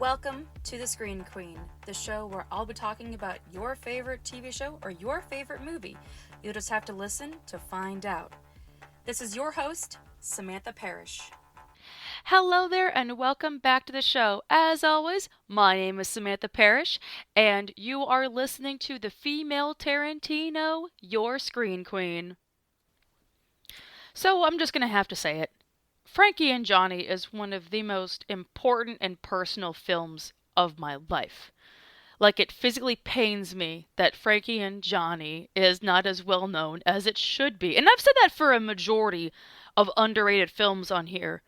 Welcome to The Screen Queen, the show where I'll be talking about your favorite TV show or your favorite movie. You'll just have to listen to find out. This is your host, Samantha Parrish. Hello there, and welcome back to the show. As always, my name is Samantha Parrish, and you are listening to the female Tarantino, your screen queen. So I'm just gonna have to say it. Frankie and Johnny is one of the most important and personal films of my life. Like, it physically pains me that Frankie and Johnny is not as well known as it should be. And I've said that for a majority of underrated films on here.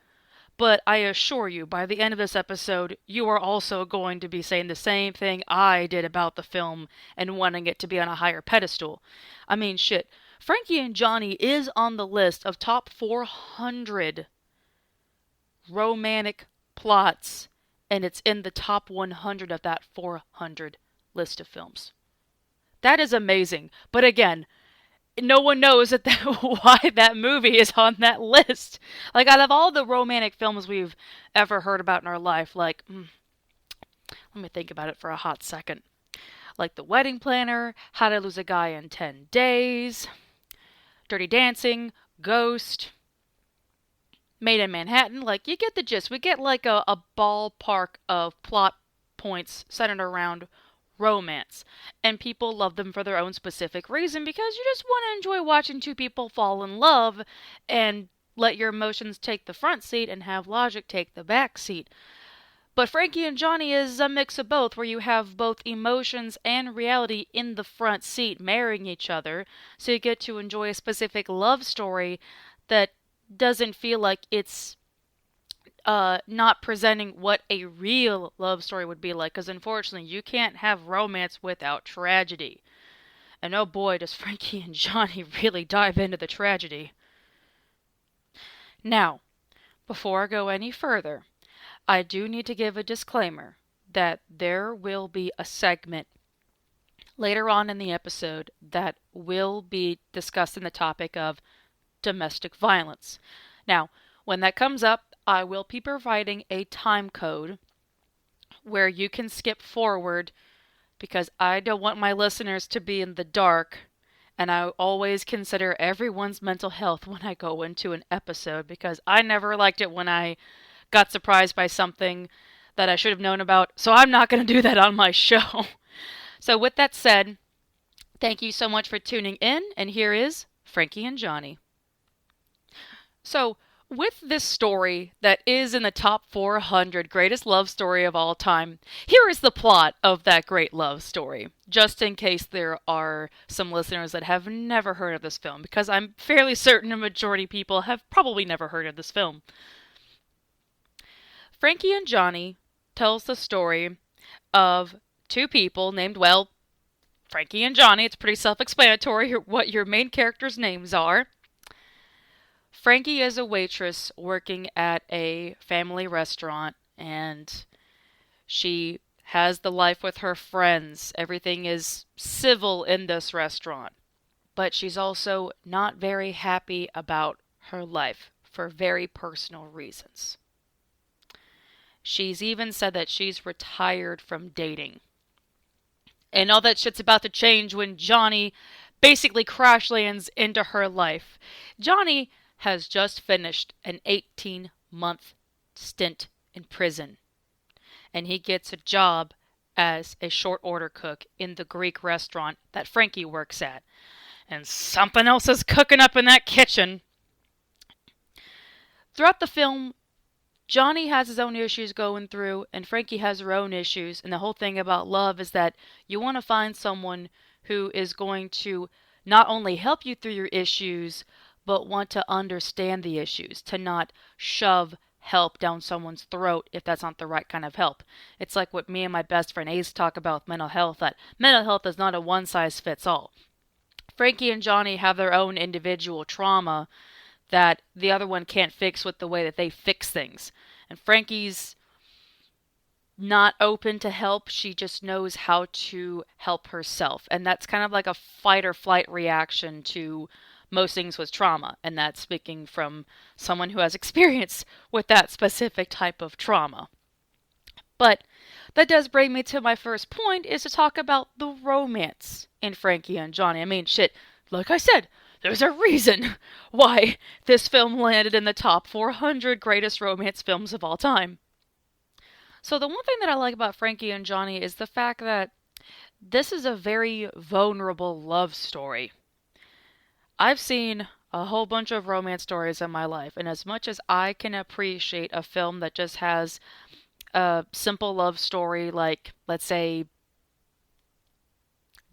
But I assure you, by the end of this episode, you are also going to be saying the same thing I did about the film and wanting it to be on a higher pedestal. I mean, shit. Frankie and Johnny is on the list of top 400 romantic plots, and it's in the top 100 of that 400 list of films. That is amazing. But again, no one knows why that movie is on that list. Like, out of all the romantic films we've ever heard about in our life, let me think about it for a hot second. Like The Wedding Planner, How to Lose a Guy in 10 Days, Dirty Dancing, Ghost, Made in Manhattan. Like, you get the gist. We get like a ballpark of plot points centered around romance. And people love them for their own specific reason because you just want to enjoy watching two people fall in love and let your emotions take the front seat and have logic take the back seat. But Frankie and Johnny is a mix of both, where you have both emotions and reality in the front seat marrying each other, so you get to enjoy a specific love story that doesn't feel like it's not presenting what a real love story would be like, because unfortunately, you can't have romance without tragedy. And oh boy, does Frankie and Johnny really dive into the tragedy. Now, before I go any further, I do need to give a disclaimer that there will be a segment later on in the episode that will be discussing the topic of domestic violence. Now, when that comes up, I will be providing a time code where you can skip forward because I don't want my listeners to be in the dark. And I always consider everyone's mental health when I go into an episode because I never liked it when I got surprised by something that I should have known about. So I'm not going to do that on my show. So, with that said, thank you so much for tuning in. And here is Frankie and Johnny. So, with this story that is in the top 400 greatest love story of all time, here is the plot of that great love story, just in case there are some listeners that have never heard of this film, because I'm fairly certain a majority of people have probably never heard of this film. Frankie and Johnny tells the story of two people named, well, Frankie and Johnny. It's pretty self-explanatory what your main characters' names are. Frankie is a waitress working at a family restaurant, and she has the life with her friends. Everything is civil in this restaurant. But she's also not very happy about her life for very personal reasons. She's even said that she's retired from dating. And all that shit's about to change when Johnny basically crash lands into her life. Johnny has just finished an 18-month stint in prison. And he gets a job as a short order cook in the Greek restaurant that Frankie works at. And something else is cooking up in that kitchen. Throughout the film, Johnny has his own issues going through, and Frankie has her own issues. And the whole thing about love is that you want to find someone who is going to not only help you through your issues, but want to understand the issues, to not shove help down someone's throat if that's not the right kind of help. It's like what me and my best friend Ace talk about with mental health, that mental health is not a one-size-fits-all. Frankie and Johnny have their own individual trauma that the other one can't fix with the way that they fix things. And Frankie's not open to help. She just knows how to help herself. And that's kind of like a fight or flight reaction to most things with trauma. And that's speaking from someone who has experience with that specific type of trauma. But that does bring me to my first point, is to talk about the romance in Frankie and Johnny. I mean, shit, like I said, there's a reason why this film landed in the top 400 greatest romance films of all time. So the one thing that I like about Frankie and Johnny is the fact that this is a very vulnerable love story. I've seen a whole bunch of romance stories in my life, and as much as I can appreciate a film that just has a simple love story, like, let's say,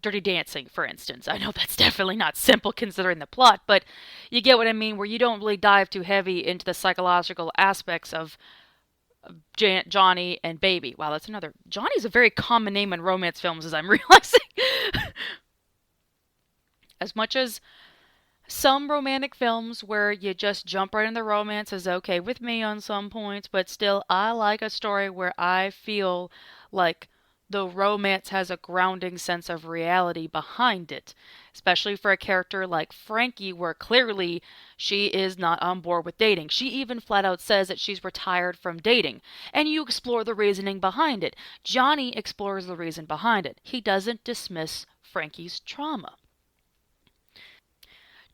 Dirty Dancing, for instance. I know that's definitely not simple considering the plot, but you get what I mean, where you don't really dive too heavy into the psychological aspects of Johnny and Baby. Wow, that's another. Johnny's a very common name in romance films, as I'm realizing. As much as some romantic films where you just jump right into romance is okay with me on some points, but still, I like a story where I feel like the romance has a grounding sense of reality behind it, especially for a character like Frankie, where clearly she is not on board with dating. She even flat out says that she's retired from dating, and you explore the reasoning behind it. Johnny explores the reason behind it. He doesn't dismiss Frankie's trauma.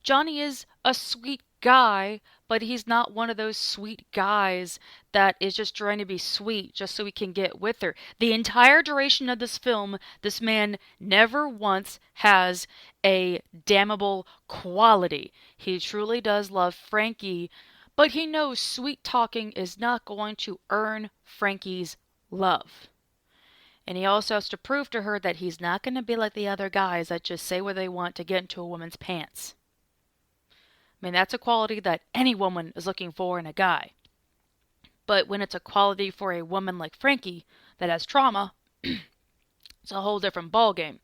Johnny is a sweet guy, but he's not one of those sweet guys that is just trying to be sweet just so he can get with her. The entire duration of this film, this man never once has a damnable quality. He truly does love Frankie, but he knows sweet talking is not going to earn Frankie's love. And he also has to prove to her that he's not going to be like the other guys that just say what they want to get into a woman's pants. I mean, that's a quality that any woman is looking for in a guy. But when it's a quality for a woman like Frankie that has trauma, it's a whole different ballgame.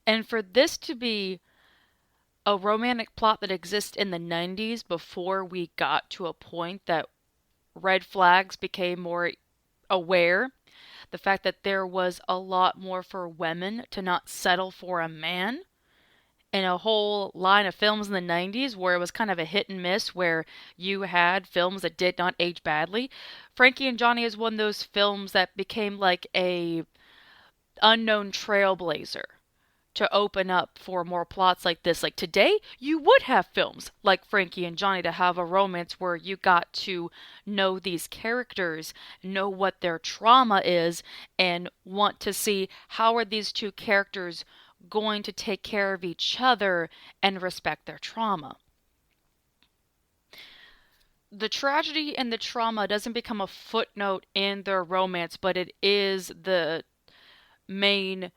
And for this to be a romantic plot that exists in the 90s before we got to a point that red flags became more aware, the fact that there was a lot more for women to not settle for a man, in a whole line of films in the 90s where it was kind of a hit and miss, where you had films that did not age badly. Frankie and Johnny is one of those films that became like a unknown trailblazer to open up for more plots like this. Like today, you would have films like Frankie and Johnny to have a romance where you got to know these characters, know what their trauma is, and want to see how are these two characters going to take care of each other and respect their trauma. The tragedy and the trauma doesn't become a footnote in their romance, but it is the main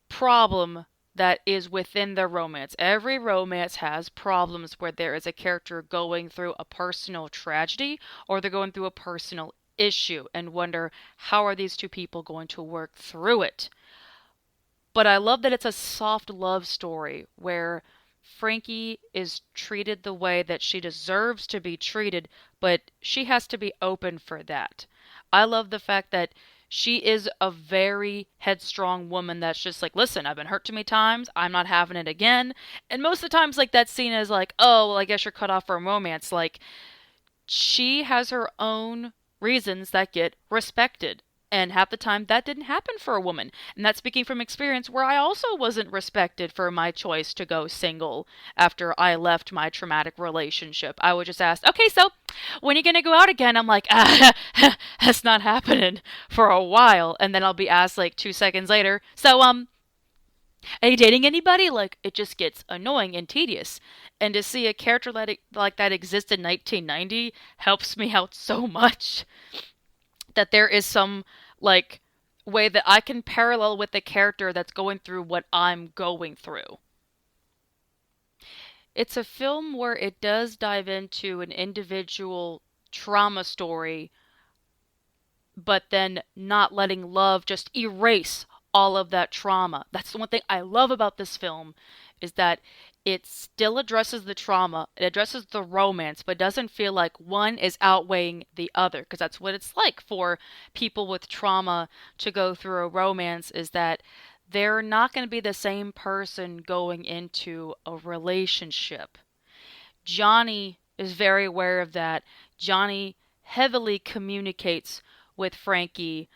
problem that is within their romance. Every romance has problems where there is a character going through a personal tragedy or they're going through a personal issue and wonder how are these two people going to work through it. But I love that it's a soft love story where Frankie is treated the way that she deserves to be treated, but she has to be open for that. I love the fact that she is a very headstrong woman that's just like, listen, I've been hurt too many times. I'm not having it again. And most of the times, like, that scene is like, oh, well, I guess you're cut off from romance. Like, she has her own reasons that get respected. And half the time, that didn't happen for a woman. And that's speaking from experience where I also wasn't respected for my choice to go single after I left my traumatic relationship. I was just asked, okay, so when are you going to go out again? I'm like, that's not happening for a while. And then I'll be asked like 2 seconds later, so, are you dating anybody? Like, it just gets annoying and tedious. And to see a character like that exist in 1990 helps me out so much. That there is some, like, way that I can parallel with the character that's going through what I'm going through. It's a film where it does dive into an individual trauma story, but then not letting love just erase all of that trauma. That's the one thing I love about this film, is that it still addresses the trauma, it addresses the romance, but doesn't feel like one is outweighing the other, because that's what it's like for people with trauma to go through a romance, is that they're not going to be the same person going into a relationship. Johnny is very aware of that. Johnny heavily communicates with Frankie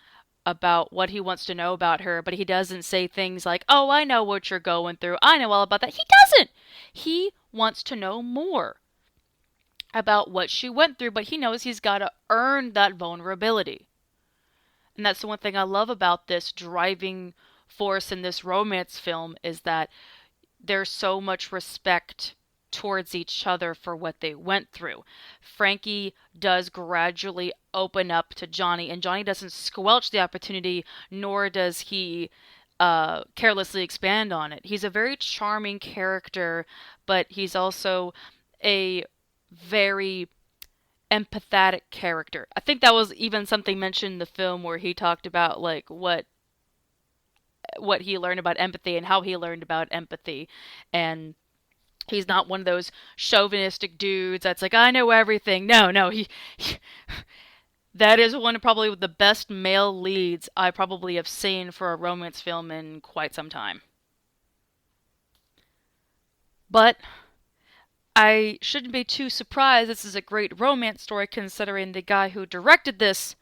about what he wants to know about her, but he doesn't say things like, oh, I know what you're going through. I know all about that. He doesn't. He wants to know more about what she went through, but he knows he's got to earn that vulnerability. And that's the one thing I love about this driving force in this romance film, is that there's so much respect towards each other for what they went through. Frankie does gradually open up to Johnny, and Johnny doesn't squelch the opportunity, nor does he carelessly expand on it. He's a very charming character, but he's also a very empathetic character. I think that was even something mentioned in the film where he talked about like what he learned about empathy and how he learned about empathy. And he's not one of those chauvinistic dudes that's like, I know everything. No, he that is one of probably the best male leads I probably have seen for a romance film in quite some time. But I shouldn't be too surprised. This is a great romance story, considering the guy who directed this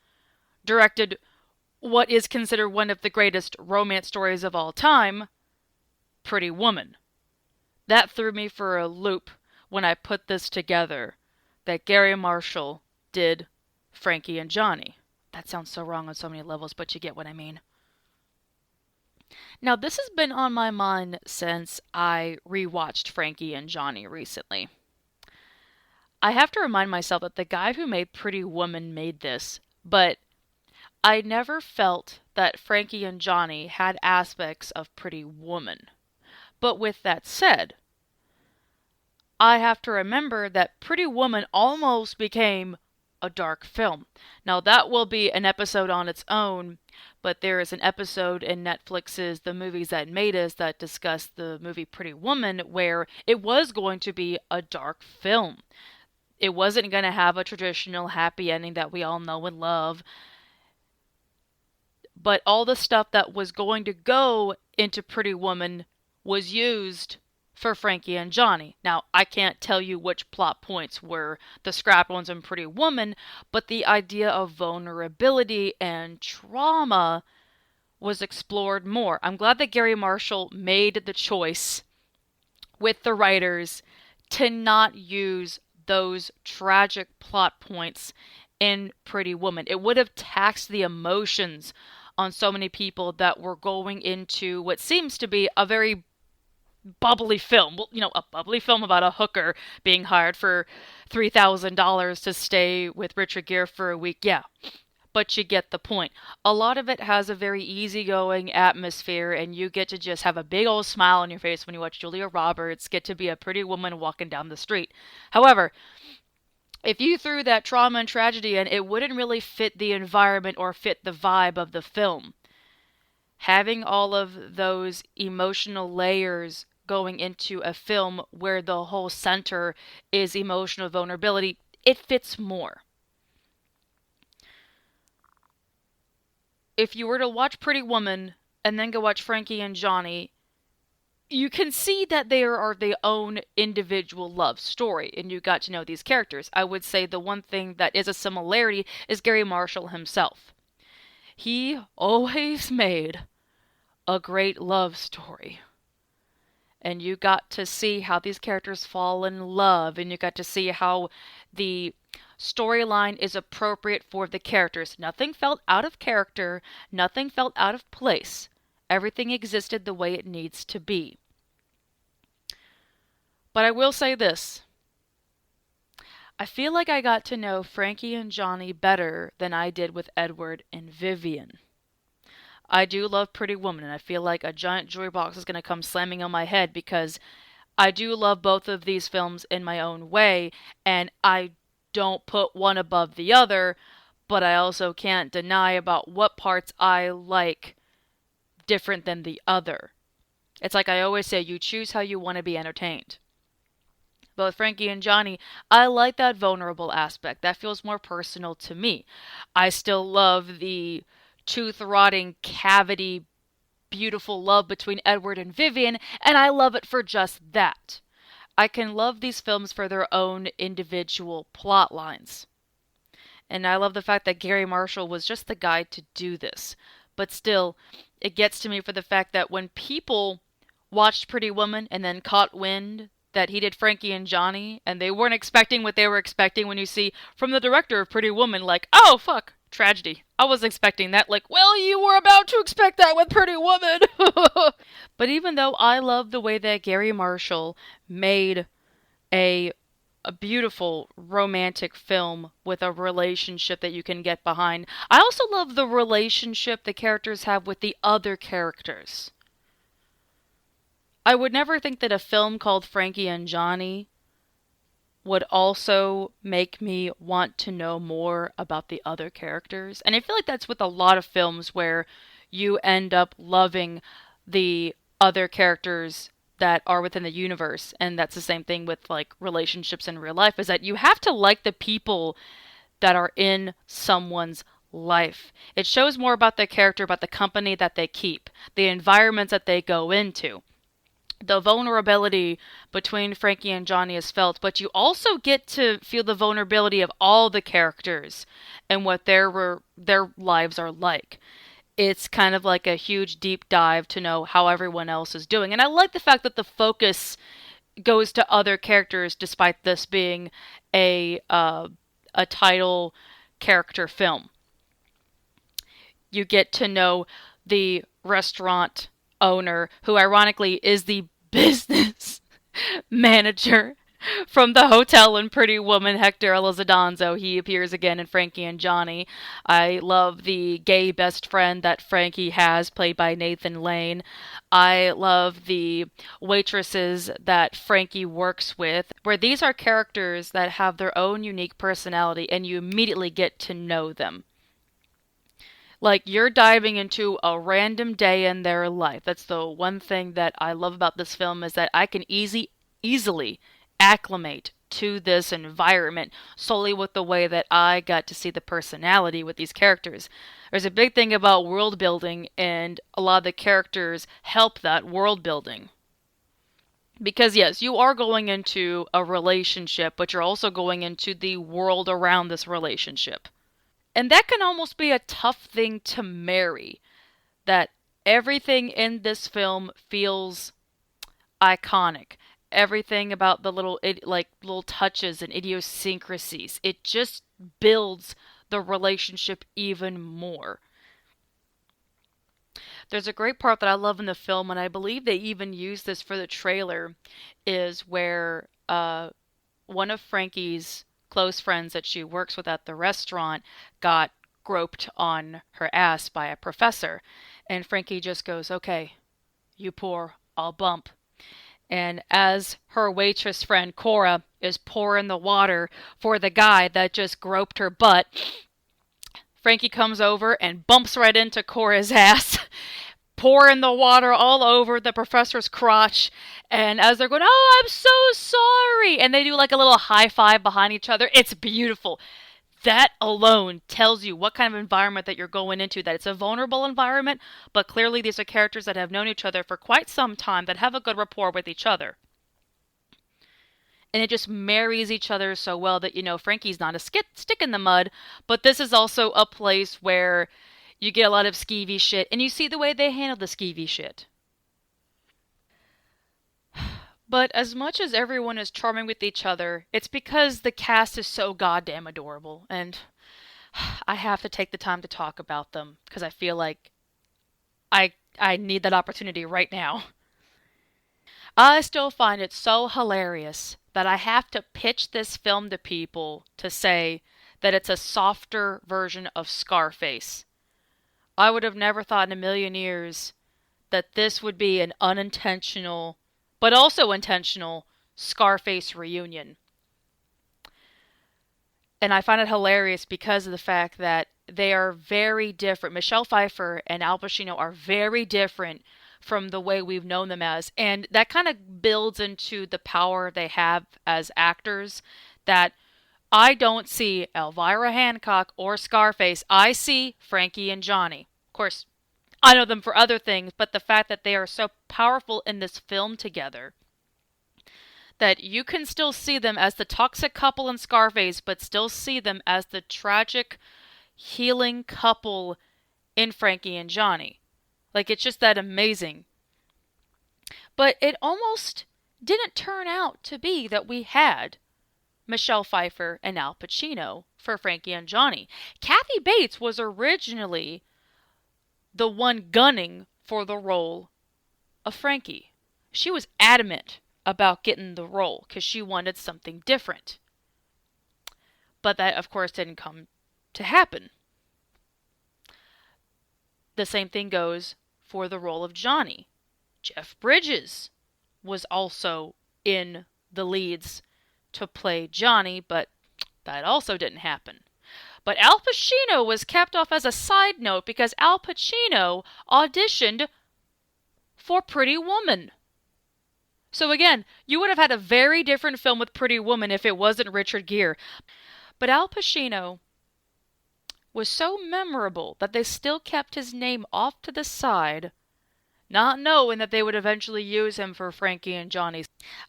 directed what is considered one of the greatest romance stories of all time, Pretty Woman. That threw me for a loop when I put this together, that Gary Marshall did Frankie and Johnny. That sounds so wrong on so many levels, but you get what I mean. Now, this has been on my mind since I rewatched Frankie and Johnny recently. I have to remind myself that the guy who made Pretty Woman made this, but I never felt that Frankie and Johnny had aspects of Pretty Woman. But with that said, I have to remember that Pretty Woman almost became a dark film. Now, that will be an episode on its own, but there is an episode in Netflix's The Movies That Made Us that discussed the movie Pretty Woman, where it was going to be a dark film. It wasn't going to have a traditional happy ending that we all know and love. But all the stuff that was going to go into Pretty Woman was used for Frankie and Johnny. Now, I can't tell you which plot points were the scrap ones in Pretty Woman, but the idea of vulnerability and trauma was explored more. I'm glad that Gary Marshall made the choice with the writers to not use those tragic plot points in Pretty Woman. It would have taxed the emotions on so many people that were going into what seems to be a very bubbly film. Well, a bubbly film about a hooker being hired for $3,000 to stay with Richard Gere for a week. Yeah, but you get the point. A lot of it has a very easygoing atmosphere, and you get to just have a big old smile on your face when you watch Julia Roberts get to be a pretty woman walking down the street. However, if you threw that trauma and tragedy in, it wouldn't really fit the environment or fit the vibe of the film. Having all of those emotional layers going into a film where the whole center is emotional vulnerability, it fits more. If you were to watch Pretty Woman and then go watch Frankie and Johnny, you can see that they are their own individual love story, and you got to know these characters. I would say the one thing that is a similarity is Gary Marshall himself. He always made a great love story. And you got to see how these characters fall in love, and you got to see how the storyline is appropriate for the characters. Nothing felt out of character, nothing felt out of place. Everything existed the way it needs to be. But I will say this. I feel like I got to know Frankie and Johnny better than I did with Edward and Vivian. I do love Pretty Woman, and I feel like a giant jewelry box is going to come slamming on my head because I do love both of these films in my own way, and I don't put one above the other, but I also can't deny about what parts I like different than the other. It's like I always say, you choose how you want to be entertained. But with Frankie and Johnny, I like that vulnerable aspect. That feels more personal to me. I still love the tooth-rotting, cavity, beautiful love between Edward and Vivian, and I love it for just that. I can love these films for their own individual plot lines. And I love the fact that Gary Marshall was just the guy to do this. But still, it gets to me for the fact that when people watched Pretty Woman and then caught wind that he did Frankie and Johnny, and they weren't expecting what they were expecting when you see from the director of Pretty Woman, like, oh, fuck, tragedy. I was expecting that, like, well, you were about to expect that with Pretty Woman. But even though I love the way that Gary Marshall made a a beautiful romantic film with a relationship that you can get behind. I also love the relationship the characters have with the other characters. I would never think that a film called Frankie and Johnny would also make me want to know more about the other characters. And I feel like that's with a lot of films where you end up loving the other characters that are within the universe. And that's the same thing with like relationships in real life, is that you have to like the people that are in someone's life. It shows more about their character, about the company that they keep, the environments that they go into. The vulnerability between Frankie and Johnny is felt, but you also get to feel the vulnerability of all the characters and what their lives are like. It's kind of like a huge deep dive to know how everyone else is doing. And I like the fact that the focus goes to other characters despite this being a title character film. You get to know the restaurant owner, who ironically is the business manager from the hotel in Pretty Woman, Hector Elizondo. He appears again in Frankie and Johnny. I love the gay best friend that Frankie has, played by Nathan Lane. I love the waitresses that Frankie works with, where these are characters that have their own unique personality, and you immediately get to know them. Like, you're diving into a random day in their life. That's the one thing that I love about this film, is that I can easily acclimate to this environment solely with the way that I got to see the personality with these characters. There's a big thing about world building, and a lot of the characters help that world building. Because yes, you are going into a relationship, but you're also going into the world around this relationship. And that can almost be a tough thing to marry. That everything in this film feels iconic. Everything about the little touches and idiosyncrasies. It just builds the relationship even more. There's a great part that I love in the film, and I believe they even use this for the trailer, is where one of Frankie's close friends that she works with at the restaurant got groped on her ass by a professor. And Frankie just goes, okay, you pour, I'll bump. And as her waitress friend Cora is pouring the water for the guy that just groped her butt, Frankie comes over and bumps right into Cora's ass, pouring the water all over the professor's crotch. And as they're going, oh, I'm so sorry, and they do like a little high five behind each other, it's beautiful. That alone tells you what kind of environment that you're going into, that it's a vulnerable environment, but clearly these are characters that have known each other for quite some time, that have a good rapport with each other. And it just marries each other so well that, Frankie's not a stick in the mud, but this is also a place where you get a lot of skeevy shit, and you see the way they handle the skeevy shit. But as much as everyone is charming with each other, it's because the cast is so goddamn adorable, and I have to take the time to talk about them, because I feel like I need that opportunity right now. I still find it so hilarious that I have to pitch this film to people to say that it's a softer version of Scarface. I would have never thought in a million years that this would be an unintentional, but also intentional, Scarface reunion. And I find it hilarious because of the fact that they are very different. Michelle Pfeiffer and Al Pacino are very different from the way we've known them as. And that kind of builds into the power they have as actors, that I don't see Elvira Hancock or Scarface. I see Frankie and Johnny. Of course, I know them for other things, but the fact that they are so powerful in this film together, that you can still see them as the toxic couple in Scarface, but still see them as the tragic, healing couple in Frankie and Johnny. Like, it's just that amazing. But it almost didn't turn out to be that we had Michelle Pfeiffer and Al Pacino for Frankie and Johnny. Kathy Bates was originally the one gunning for the role of Frankie. She was adamant about getting the role because she wanted something different. But that, of course, didn't come to happen. The same thing goes for the role of Johnny. Jeff Bridges was also in the leads to play Johnny, but that also didn't happen. But Al Pacino was kept off as a side note because Al Pacino auditioned for Pretty Woman. So again, you would have had a very different film with Pretty Woman if it wasn't Richard Gere. But Al Pacino was so memorable that they still kept his name off to the side, not knowing that they would eventually use him for Frankie and Johnny.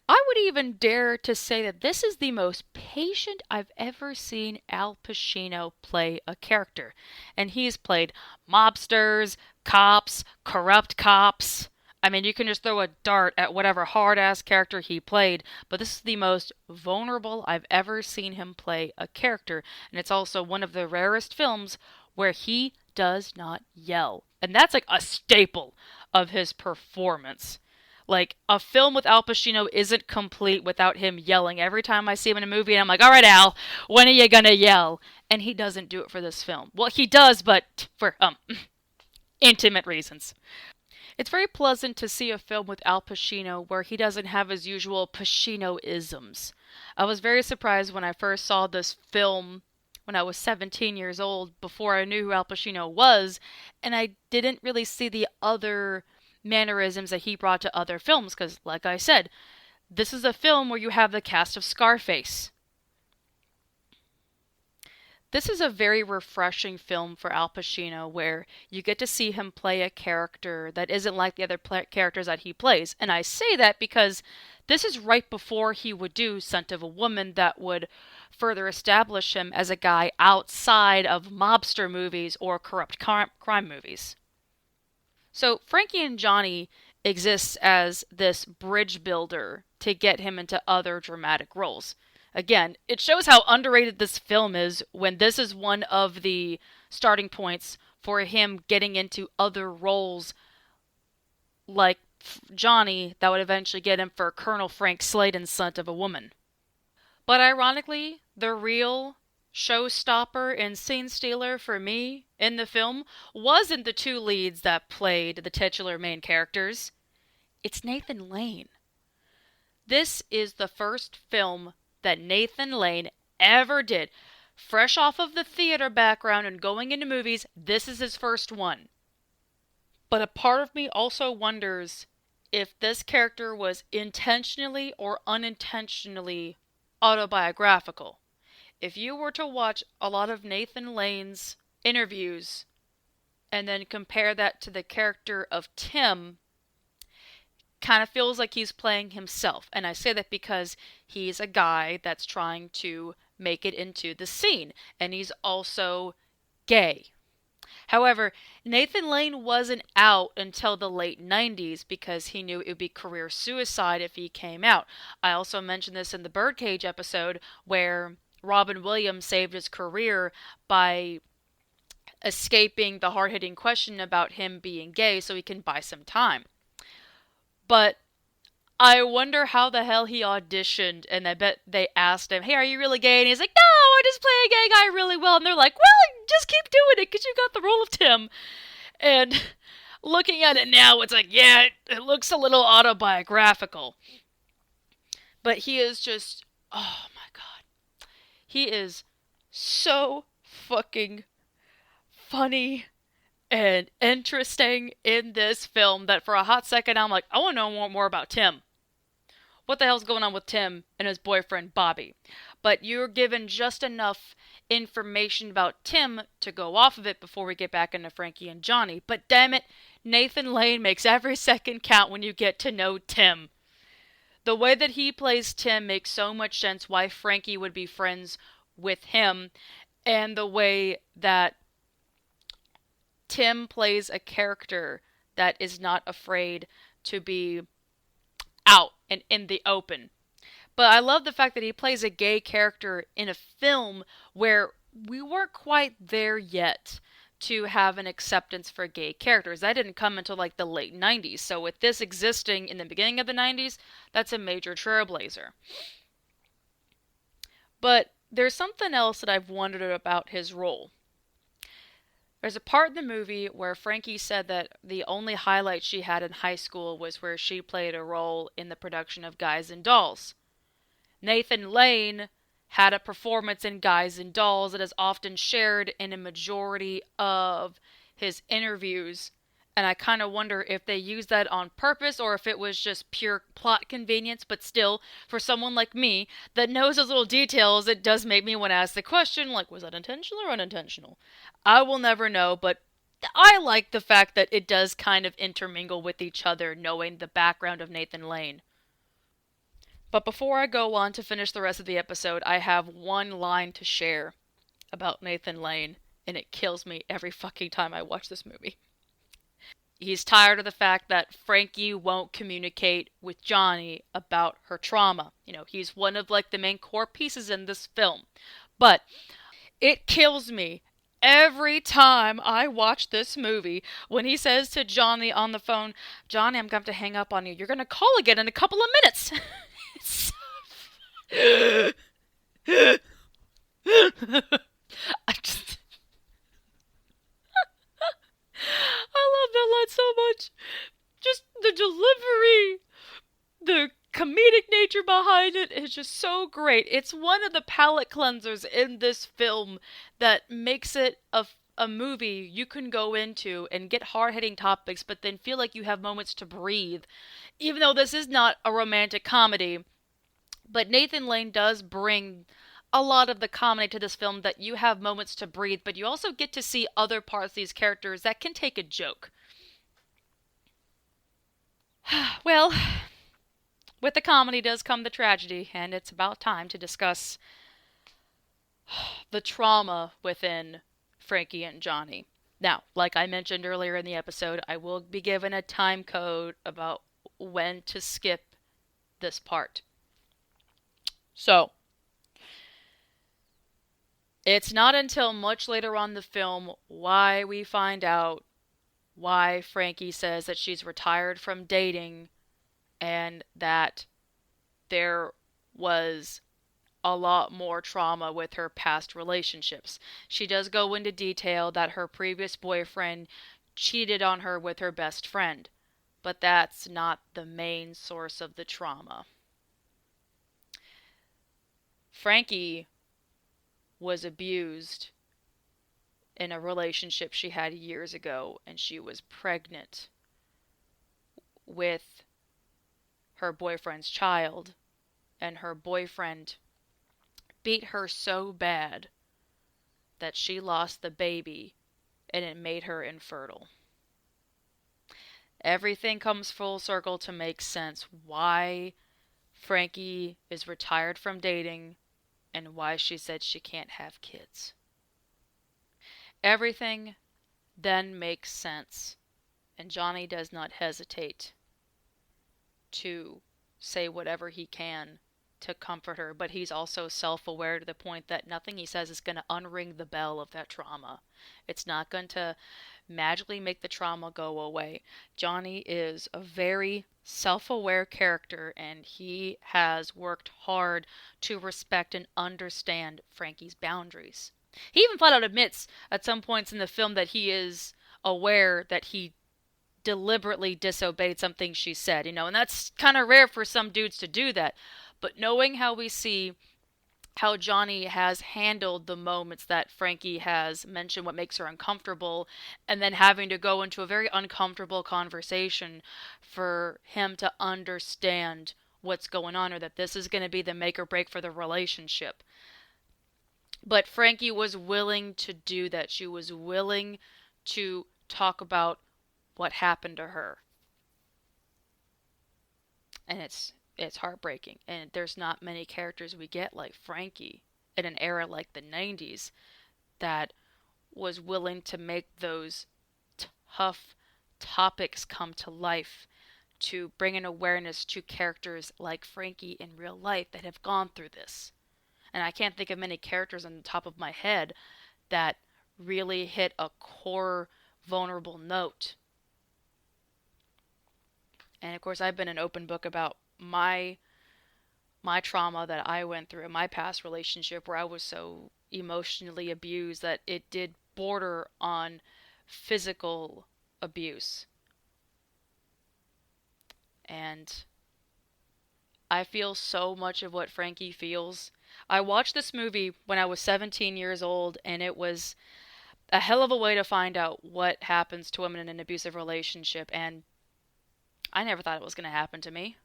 I would even dare to say that this is the most patient I've ever seen Al Pacino play a character. And he's played mobsters, cops, corrupt cops. I mean, you can just throw a dart at whatever hard-ass character he played, but this is the most vulnerable I've ever seen him play a character, and it's also one of the rarest films where he does not yell. And that's like a staple of his performance. Like, a film with Al Pacino isn't complete without him yelling. Every time I see him in a movie, and I'm like, all right, Al, when are you gonna yell? And he doesn't do it for this film. Well, he does, but for, intimate reasons. It's very pleasant to see a film with Al Pacino where he doesn't have his usual Pacino-isms. I was very surprised when I first saw this film when I was 17 years old, before I knew who Al Pacino was, and I didn't really see the other mannerisms that he brought to other films, because, like I said, this is a film where you have the cast of Scarface. This is a very refreshing film for Al Pacino where you get to see him play a character that isn't like the other characters that he plays. And I say that because this is right before he would do Scent of a Woman that would further establish him as a guy outside of mobster movies or corrupt crime movies. So Frankie and Johnny exists as this bridge builder to get him into other dramatic roles. Again, it shows how underrated this film is when this is one of the starting points for him getting into other roles like Johnny that would eventually get him for Colonel Frank Slade in Scent of a Woman. But ironically, the real showstopper and scene stealer for me in the film wasn't the two leads that played the titular main characters. It's Nathan Lane. This is the first film that Nathan Lane ever did. Fresh off of the theater background and going into movies, this is his first one. But a part of me also wonders if this character was intentionally or unintentionally autobiographical. If you were to watch a lot of Nathan Lane's interviews and then compare that to the character of Tim, kind of feels like he's playing himself. And I say that because he's a guy that's trying to make it into the scene. And he's also gay. However, Nathan Lane wasn't out until the late 90s because he knew it would be career suicide if he came out. I also mentioned this in the Birdcage episode where Robin Williams saved his career by escaping the hard-hitting question about him being gay so he can buy some time. But I wonder how the hell he auditioned, and I bet they asked him, hey, are you really gay? And he's like, no, I just play a gay guy really well. And they're like, well, just keep doing it, because you got the role of Tim. And looking at it now, it's like, yeah, it looks a little autobiographical. But he is just, oh my god. He is so fucking funny and interesting in this film that for a hot second I'm like, I want to know more about Tim. What the hell's going on with Tim and his boyfriend Bobby? But you're given just enough information about Tim to go off of it before we get back into Frankie and Johnny. But damn it, Nathan Lane makes every second count when you get to know Tim. The way that he plays Tim makes so much sense why Frankie would be friends with him, and the way that Tim plays a character that is not afraid to be out and in the open. But I love the fact that he plays a gay character in a film where we weren't quite there yet to have an acceptance for gay characters. That didn't come until like the late 90s. So with this existing in the beginning of the 90s, that's a major trailblazer. But there's something else that I've wondered about his role. There's a part in the movie where Frankie said that the only highlight she had in high school was where she played a role in the production of Guys and Dolls. Nathan Lane had a performance in Guys and Dolls that is often shared in a majority of his interviews, and I kind of wonder if they used that on purpose or if it was just pure plot convenience, but still, for someone like me that knows those little details, it does make me want to ask the question, like, was that intentional or unintentional? I will never know, but I like the fact that it does kind of intermingle with each other, knowing the background of Nathan Lane. But before I go on to finish the rest of the episode, I have one line to share about Nathan Lane, and it kills me every fucking time I watch this movie. He's tired of the fact that Frankie won't communicate with Johnny about her trauma. You know, he's one of like the main core pieces in this film. But it kills me every time I watch this movie when he says to Johnny on the phone, Johnny, I'm going to hang up on you. You're going to call again in a couple of minutes. I just I love that line so much. Just the delivery, the comedic nature behind it is just so great. It's one of the palate cleansers in this film that makes it a movie you can go into and get hard-hitting topics, but then feel like you have moments to breathe. Even though this is not a romantic comedy, but Nathan Lane does bring a lot of the comedy to this film that you have moments to breathe, but you also get to see other parts of these characters that can take a joke. Well, with the comedy does come the tragedy, and it's about time to discuss the trauma within Frankie and Johnny. Now, like I mentioned earlier in the episode, I will be given a time code about when to skip this part. So, it's not until much later on in the film why we find out why Frankie says that she's retired from dating and that there was a lot more trauma with her past relationships. She does go into detail that her previous boyfriend cheated on her with her best friend, but that's not the main source of the trauma. Frankie was abused in a relationship she had years ago, and she was pregnant with her boyfriend's child, and her boyfriend beat her so bad that she lost the baby, and it made her infertile. Everything comes full circle to make sense why Frankie is retired from dating and why she said she can't have kids. Everything then makes sense, and Johnny does not hesitate to say whatever he can to comfort her, but he's also self-aware to the point that nothing he says is going to unring the bell of that trauma. It's not going to magically make the trauma go away. Johnny is a very self-aware character, and he has worked hard to respect and understand Frankie's boundaries. He even flat out admits at some points in the film that he is aware that he deliberately disobeyed something she said, and that's kind of rare for some dudes to do that. But knowing how we see how Johnny has handled the moments that Frankie has mentioned what makes her uncomfortable, and then having to go into a very uncomfortable conversation for him to understand what's going on, or that this is going to be the make or break for the relationship. But Frankie was willing to do that. She was willing to talk about what happened to her. And it's heartbreaking. And there's not many characters we get like Frankie in an era like the 90s that was willing to make those tough topics come to life, to bring an awareness to characters like Frankie in real life that have gone through this. And I can't think of many characters on the top of my head that really hit a core vulnerable note. And of course, I've been an open book about my trauma that I went through in my past relationship, where I was so emotionally abused that it did border on physical abuse. And I feel so much of what Frankie feels. I watched this movie when I was 17 years old, and it was a hell of a way to find out what happens to women in an abusive relationship, and I never thought it was going to happen to me.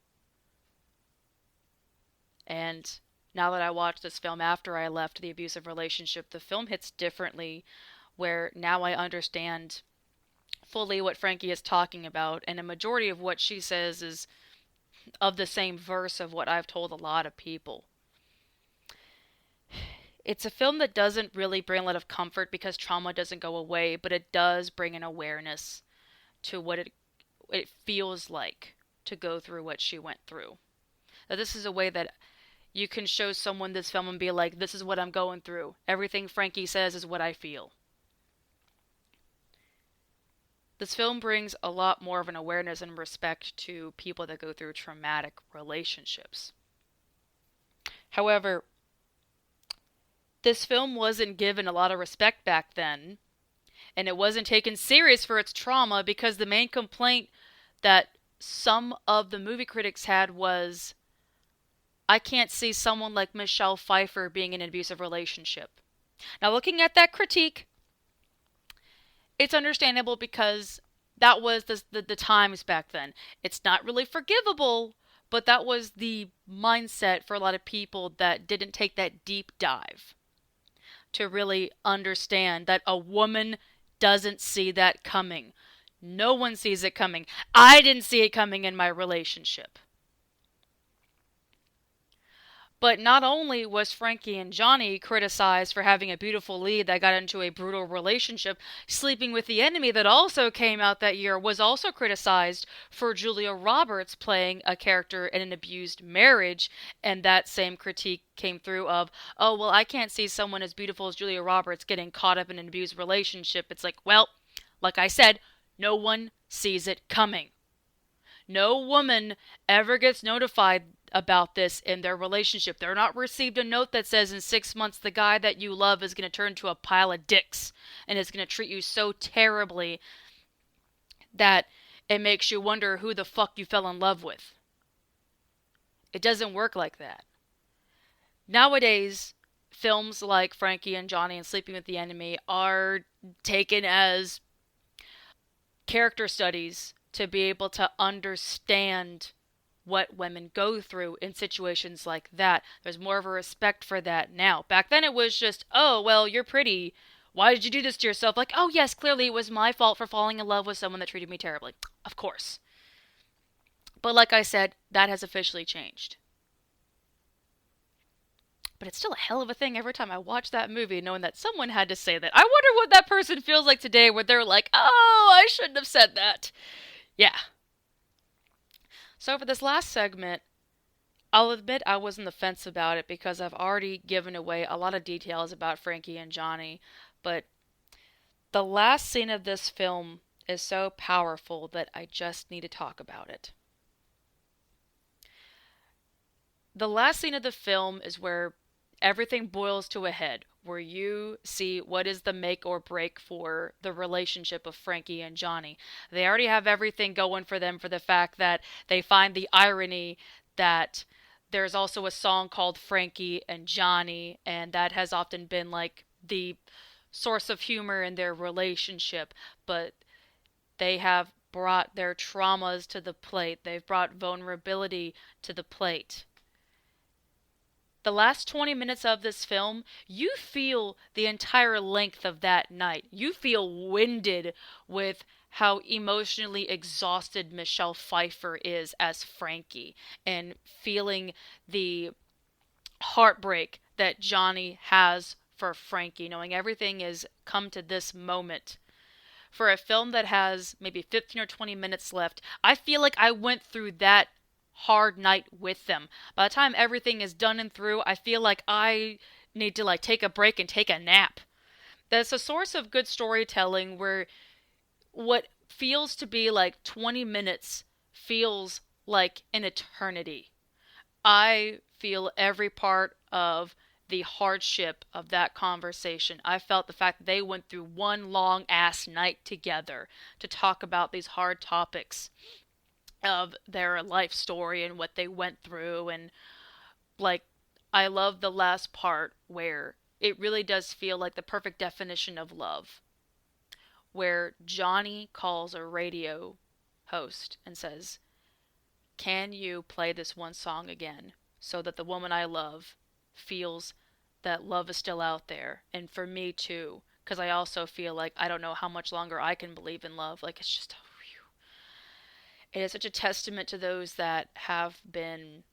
And now that I watched this film after I left the abusive relationship, the film hits differently, where now I understand fully what Frankie is talking about, and a majority of what she says is of the same verse of what I've told a lot of people. It's a film that doesn't really bring a lot of comfort because trauma doesn't go away, but it does bring an awareness to what it feels like to go through what she went through. Now, this is a way that you can show someone this film and be like, this is what I'm going through. Everything Frankie says is what I feel. This film brings a lot more of an awareness and respect to people that go through traumatic relationships. However, this film wasn't given a lot of respect back then, and it wasn't taken serious for its trauma, because the main complaint that some of the movie critics had was, I can't see someone like Michelle Pfeiffer being in an abusive relationship. Now, looking at that critique, it's understandable because that was the times back then. It's not really forgivable, but that was the mindset for a lot of people that didn't take that deep dive to really understand that a woman doesn't see that coming. No one sees it coming. I didn't see it coming in my relationship. But not only was Frankie and Johnny criticized for having a beautiful lead that got into a brutal relationship, Sleeping with the Enemy, that also came out that year, was also criticized for Julia Roberts playing a character in an abused marriage, and that same critique came through of, oh, well, I can't see someone as beautiful as Julia Roberts getting caught up in an abused relationship. It's like, well, like I said, no one sees it coming. No woman ever gets notified about this in their relationship. They're not received a note that says in 6 months the guy that you love is going to turn into a pile of dicks and is going to treat you so terribly that it makes you wonder who the fuck you fell in love with. It doesn't work like that. Nowadays, films like Frankie and Johnny and Sleeping with the Enemy are taken as character studies to be able to understand what women go through in situations like that. There's more of a respect for that now. Back then it was just, oh, well, you're pretty. Why did you do this to yourself? Like, oh, yes, clearly it was my fault for falling in love with someone that treated me terribly. Of course. But like I said, that has officially changed. But it's still a hell of a thing every time I watch that movie, knowing that someone had to say that. I wonder what that person feels like today, where they're like, oh, I shouldn't have said that. Yeah. So for this last segment, I'll admit I was on the fence about it because I've already given away a lot of details about Frankie and Johnny, but the last scene of this film is so powerful that I just need to talk about it. The last scene of the film is where everything boils to a head, where you see what is the make or break for the relationship of Frankie and Johnny. They already have everything going for them, for the fact that they find the irony that there's also a song called Frankie and Johnny, and that has often been like the source of humor in their relationship, but they have brought their traumas to the plate. They've brought vulnerability to the plate. the last 20 minutes of this film, you feel the entire length of that night. You feel winded with how emotionally exhausted Michelle Pfeiffer is as Frankie, and feeling the heartbreak that Johnny has for Frankie, knowing everything has come to this moment. For a film that has maybe 15 or 20 minutes left, I feel like I went through that hard night with them. By the time everything is done and through, I feel like I need to take a break and take a nap. That's a source of good storytelling where what feels to be like 20 minutes feels like an eternity. I feel every part of the hardship of that conversation. I felt the fact that they went through one long ass night together to talk about these hard topics of their life story and what they went through. And I love the last part where it really does feel like the perfect definition of love, where Johnny calls a radio host and says, "Can you play this one song again so that the woman I love feels that love is still out there? And for me too, because I also feel like I don't know how much longer I can believe in love." It's just, whew. It is such a testament to those that have been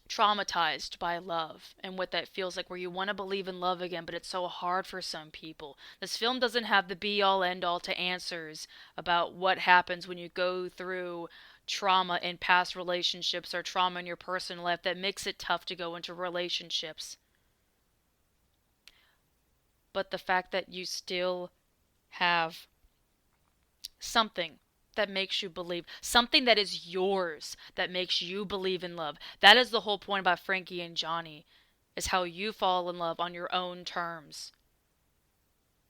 traumatized by love and what that feels like, where you want to believe in love again, but it's so hard for some people. This film doesn't have the be-all end-all to answers about what happens when you go through trauma in past relationships or trauma in your personal life that makes it tough to go into relationships. But the fact that you still have something that makes you believe, something that is yours, that makes you believe in love. That is the whole point about Frankie and Johnny, is how you fall in love on your own terms.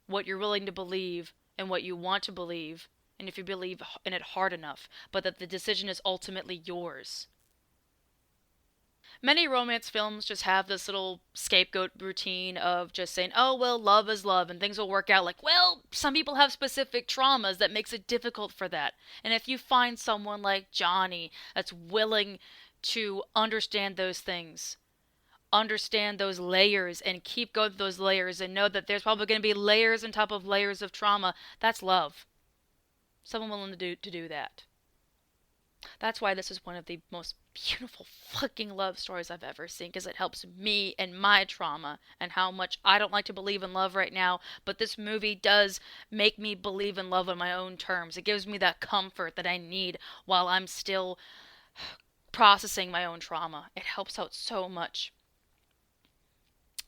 What you're willing to believe and what you want to believe, and if you believe in it hard enough, but that the decision is ultimately yours. Many romance films just have this little scapegoat routine of just saying, oh, well, love is love and things will work out. Well, some people have specific traumas that makes it difficult for that. And if you find someone like Johnny that's willing to understand those things, understand those layers and keep going with those layers and know that there's probably going to be layers on top of layers of trauma, that's love. Someone willing to do that. That's why this is one of the most beautiful fucking love stories I've ever seen, because it helps me and my trauma and how much I don't like to believe in love right now, but this movie does make me believe in love on my own terms. It gives me that comfort that I need while I'm still processing my own trauma. It helps out so much.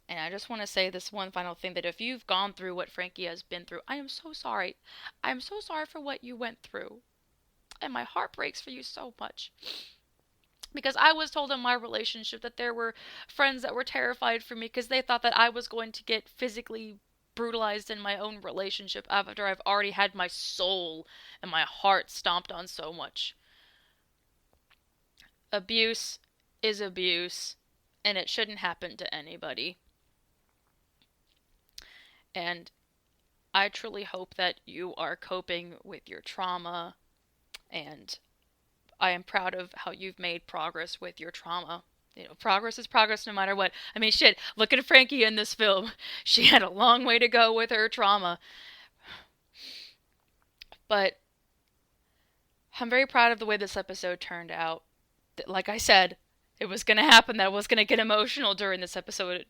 And I just want to say this one final thing, that if you've gone through what Frankie has been through, I am so sorry. I am so sorry for what you went through. And my heart breaks for you so much. Because I was told in my relationship that there were friends that were terrified for me because they thought that I was going to get physically brutalized in my own relationship after I've already had my soul and my heart stomped on so much. Abuse is abuse, and it shouldn't happen to anybody. And I truly hope that you are coping with your trauma, and I am proud of how you've made progress with your trauma. Progress is progress no matter what. I mean, shit, look at Frankie in this film. She had a long way to go with her trauma. But I'm very proud of the way this episode turned out. Like I said, it was going to happen, that I was going to get emotional during this episode.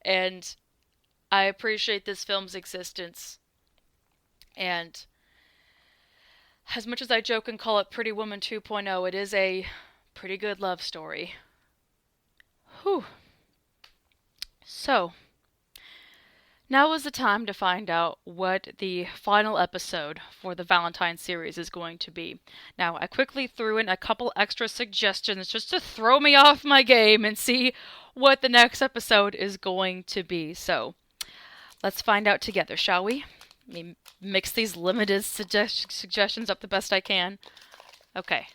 And I appreciate this film's existence. And as much as I joke and call it Pretty Woman 2.0, it is a pretty good love story. Whew. So, now is the time to find out what the final episode for the Valentine series is going to be. Now, I quickly threw in a couple extra suggestions just to throw me off my game and see what the next episode is going to be. So, let's find out together, shall we? Let me mix these limited suggestions up the best I can. Okay.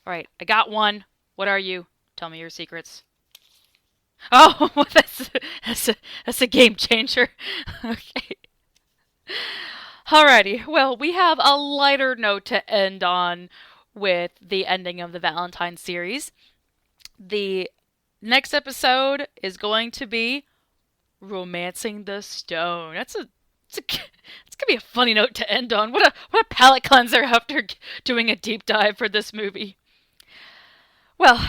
Alright, I got one. What are you? Tell me your secrets. Oh, that's a game changer. Okay. Alrighty, well, we have a lighter note to end on with the ending of the Valentine series. The Next episode is going to be Romancing the Stone. It's gonna be a funny note to end on. What a palate cleanser after doing a deep dive for this movie. Well,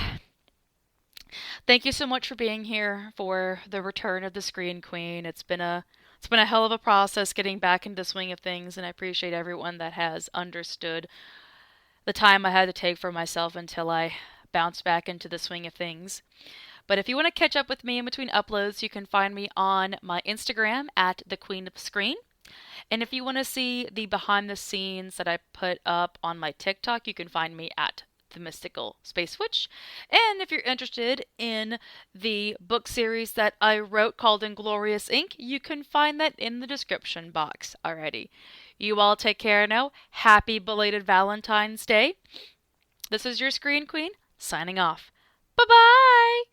thank you so much for being here for the return of the Screen Queen. It's been a hell of a process getting back into the swing of things, and I appreciate everyone that has understood the time I had to take for myself until I bounced back into the swing of things. But if you want to catch up with me in between uploads, you can find me on my Instagram at the Queen of Screen. And if you want to see the behind the scenes that I put up on my TikTok, you can find me at the Mystical Space Witch. And if you're interested in the book series that I wrote called Inglorious Ink, you can find that in the description box already. You all take care now. Happy belated Valentine's Day. This is your Screen Queen, signing off. Bye-bye!